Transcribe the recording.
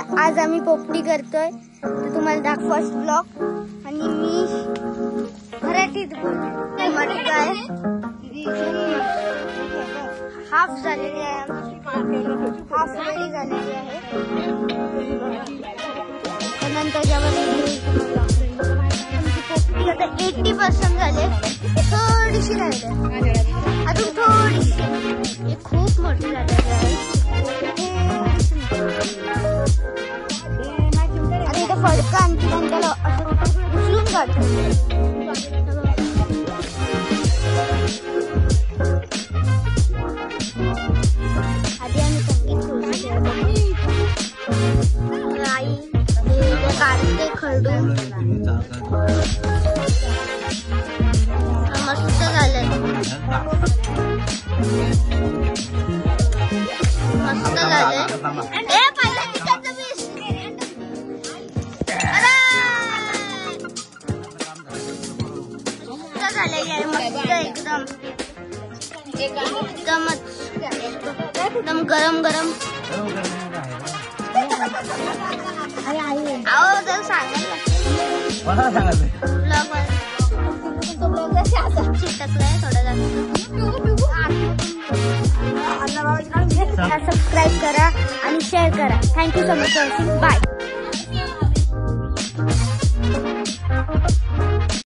आज आम्ही पोपटी करतोय तर तुम्हाला दाखवाच ब्लॉग आणि मी मराठीत बोलते। मटका आहे हाफ झालेली आहे हाफ रेडी झालेली आहे नंतर पोपटी आता 80% झाले थोडीशी राहिले अजून थोडीशी हे खूप मोठी झालेली आहे आणि इथं फडका आणखी त्याला असं उचलून काढतो आधी आम्ही संगीत खुर्ची आई हे काढते खरडून मस्त झालंय मस्त झालंय एकदम गरम गरम आओ जर सांगायला चिटकलाय थोडा जास्त सबस्क्राईब करा आणि शेअर करा। Thank you so much for watching bye.